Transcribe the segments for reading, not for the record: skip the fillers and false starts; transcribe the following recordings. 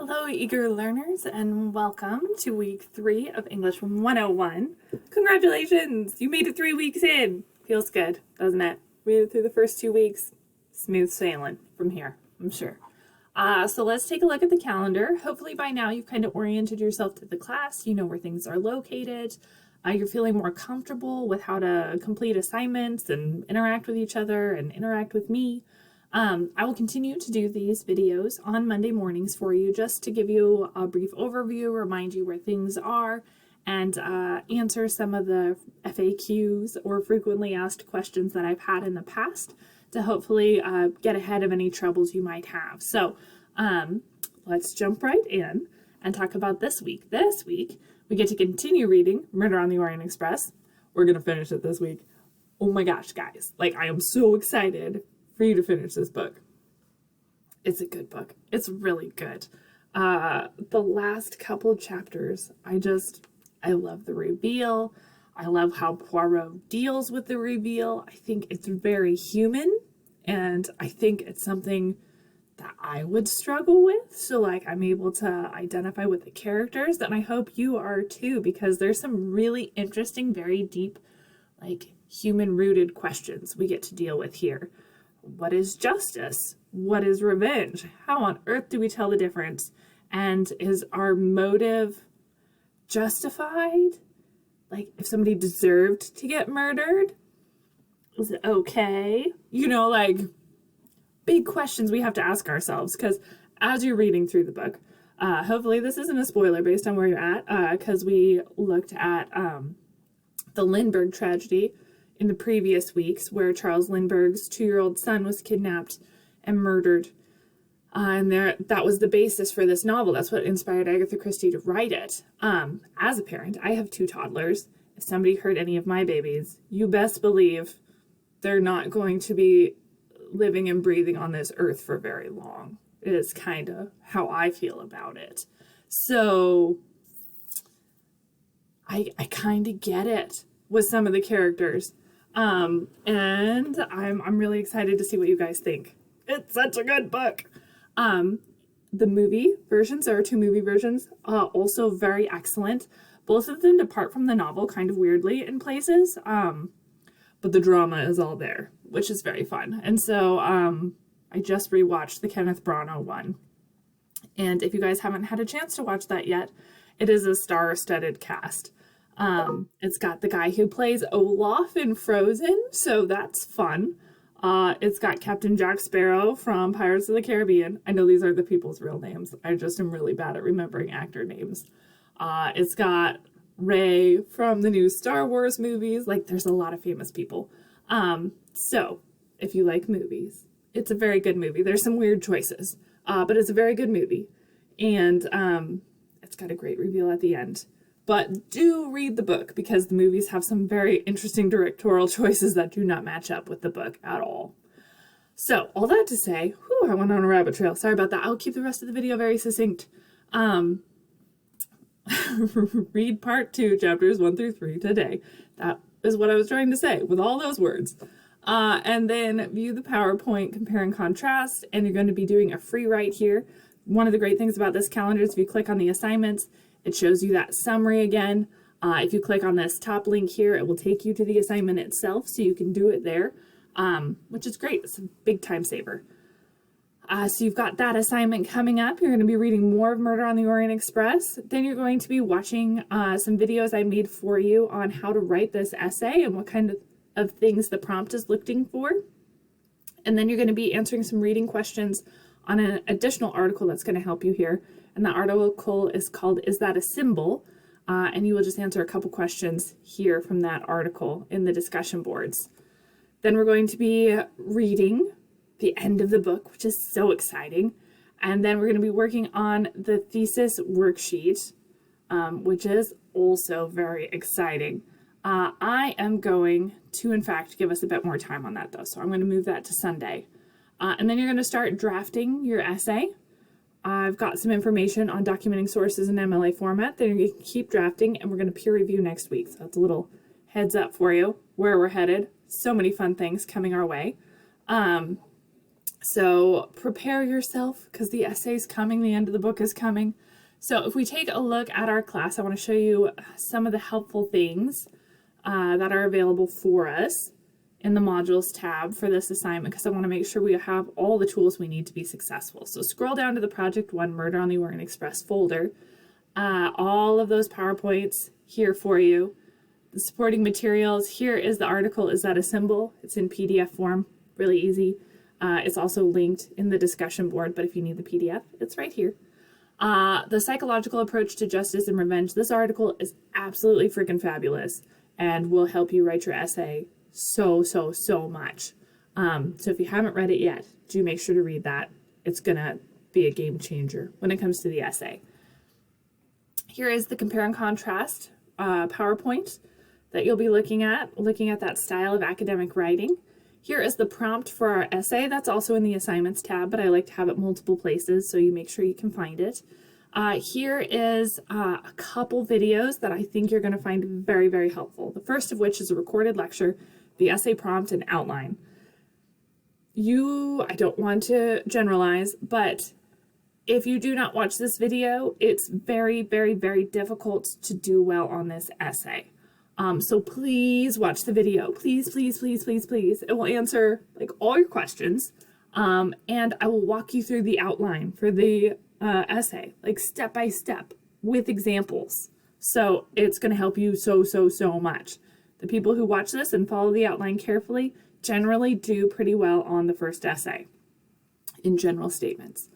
Hello, eager learners, and welcome to week 3 of English 101. Congratulations! You made it 3 weeks in. Feels good, doesn't it? Made it through the first 2 weeks. Smooth sailing from here, I'm sure. So let's take a look at the calendar. Hopefully by now you've kind of oriented yourself to the class. You know where things are located. You're feeling more comfortable with how to complete assignments and interact with each other and interact with me. I will continue to do these videos on Monday mornings for you just to give you a brief overview, remind you where things are, and answer some of the FAQs or frequently asked questions that I've had in the past to hopefully get ahead of any troubles you might have. So let's jump right in and talk about this week. This week, we get to continue reading Murder on the Orient Express. We're going to finish it this week. Oh my gosh, guys. Like, I am so excited for you to finish this book. It's a good book. It's really good. The last couple chapters, I love the reveal. I love how Poirot deals with the reveal. I think it's very human, and I think it's something that I would struggle with. So like I'm able to identify with the characters, and I hope you are too, because there's some really interesting, very deep, like human-rooted questions we get to deal with here. What is justice? What is revenge? How on earth do we tell the difference? And is our motive justified? Like, if somebody deserved to get murdered, is it okay? You know, like, big questions we have to ask ourselves, because as you're reading through the book, hopefully this isn't a spoiler based on where you're at, because we looked at the Lindbergh Tragedy in the previous weeks, where Charles Lindbergh's 2-year-old son was kidnapped and murdered. And that was the basis for this novel. That's what inspired Agatha Christie to write it. As a parent, I have 2 toddlers. If somebody hurt any of my babies, you best believe they're not going to be living and breathing on this earth for very long. It is kind of how I feel about it. So I kind of get it with some of the characters. And I'm really excited to see what you guys think. It's such a good book. The movie versions, there are 2 movie versions, also very excellent. Both of them depart from the novel kind of weirdly in places, but the drama is all there, which is very fun. And so I just rewatched the Kenneth Branagh one. And if you guys haven't had a chance to watch that yet, it is a star-studded cast. It's got the guy who plays Olaf in Frozen, so that's fun. It's got Captain Jack Sparrow from Pirates of the Caribbean. I know these are the people's real names. I just am really bad at remembering actor names. It's got Rey from the new Star Wars movies. Like, there's a lot of famous people. So if you like movies, it's a very good movie. There's some weird choices, but it's a very good movie. And it's got a great reveal at the end. But do read the book, because the movies have some very interesting directorial choices that do not match up with the book at all. So, all that to say, I went on a rabbit trail. Sorry about that. I'll keep the rest of the video very succinct. Read part 2, chapters 1 through 3 today. That is what I was trying to say with all those words. And then view the PowerPoint, compare and contrast, and you're going to be doing a free write here. One of the great things about this calendar is if you click on the assignments, it shows you that summary again. If you click on this top link here, it will take you to the assignment itself, so you can do it there, which is great. It's a big time saver. So you've got that assignment coming up. You're going to be reading more of Murder on the Orient Express. Then you're going to be watching some videos I made for you on how to write this essay and what kind of things the prompt is looking for. And then you're going to be answering some reading questions on an additional article that's going to help you here. And that article is called Is That a Symbol? And you will just answer a couple questions here from that article in the discussion boards. Then we're going to be reading the end of the book, which is so exciting. And then we're going to be working on the thesis worksheet, which is also very exciting. I am going to, in fact, give us a bit more time on that, though. So I'm going to move that to Sunday. And then you're going to start drafting your essay. I've got some information on documenting sources in MLA format that you can keep drafting, and we're going to peer review next week. So that's a little heads up for you where we're headed. So many fun things coming our way. So prepare yourself because the essay's coming, the end of the book is coming. So if we take a look at our class, I want to show you some of the helpful things that are available for us in the modules tab for this assignment, because I want to make sure we have all the tools we need to be successful. So scroll down to the Project 1 Murder on the Orient Express folder. All of those PowerPoints here for you. The supporting materials, here is the article, Is That a Symbol? It's in PDF form, really easy. It's also linked in the discussion board, but if you need the PDF, it's right here. The psychological approach to justice and revenge. This article is absolutely freaking fabulous and will help you write your essay so much. So if you haven't read it yet, do make sure to read that. It's gonna be a game changer when it comes to the essay. Here is the compare and contrast PowerPoint that you'll be looking at that style of academic writing. Here is the prompt for our essay. That's also in the assignments tab, but I like to have it multiple places so you make sure you can find it. Here is a couple videos that I think you're going to find very helpful. The first of which is a recorded lecture, the essay prompt and outline. I don't want to generalize, but if you do not watch this video, it's very difficult to do well on this essay. So please watch the video. Please. It will answer like all your questions. And I will walk you through the outline for the essay, like step by step with examples. So it's going to help you so much. The people who watch this and follow the outline carefully generally do pretty well on the first essay in general statements.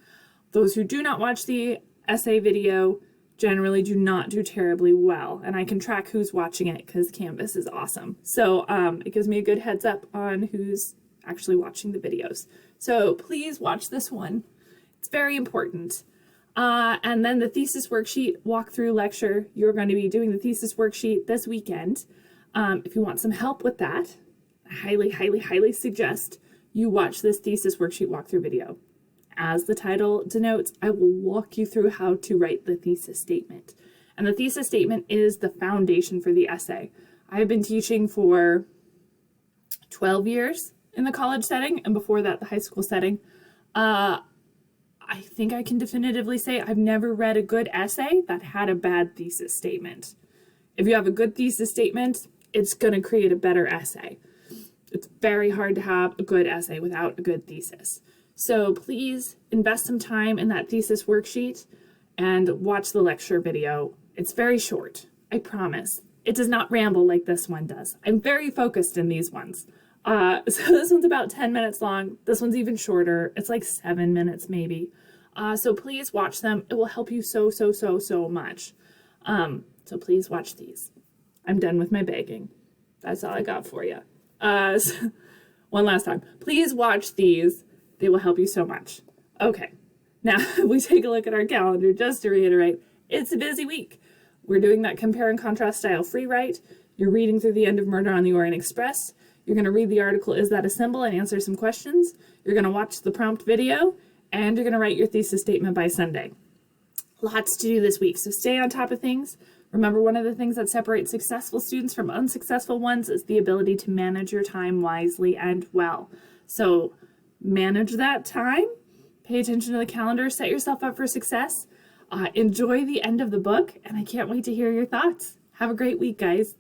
Those who do not watch the essay video generally do not do terribly well, and I can track who's watching it because Canvas is awesome. So it gives me a good heads up on who's actually watching the videos. So please watch this one. It's very important. And then the thesis worksheet walkthrough lecture. You're going to be doing the thesis worksheet this weekend. If you want some help with that, I highly suggest you watch this thesis worksheet walkthrough video. As the title denotes, I will walk you through how to write the thesis statement. And the thesis statement is the foundation for the essay. I have been teaching for 12 years in the college setting, and before that, the high school setting. I think I can definitively say I've never read a good essay that had a bad thesis statement. If you have a good thesis statement, it's going to create a better essay. It's very hard to have a good essay without a good thesis. So please invest some time in that thesis worksheet and watch the lecture video. It's very short, I promise. It does not ramble like this one does. I'm very focused in these ones. So this one's about 10 minutes long. This one's even shorter. It's like 7 minutes maybe. So please watch them. It will help you so much. So please watch these. I'm done with my begging. That's all I got for you. One last time. Please watch these. They will help you so much. Okay, now we take a look at our calendar. Just to reiterate, it's a busy week. We're doing that compare and contrast style free write. You're reading through the end of Murder on the Orient Express. You're going to read the article, Is That a Symbol? And answer some questions. You're going to watch the prompt video, and you're going to write your thesis statement by Sunday. Lots to do this week, so stay on top of things. Remember, one of the things that separates successful students from unsuccessful ones is the ability to manage your time wisely and well. So manage that time, pay attention to the calendar, set yourself up for success, enjoy the end of the book, and I can't wait to hear your thoughts. Have a great week, guys.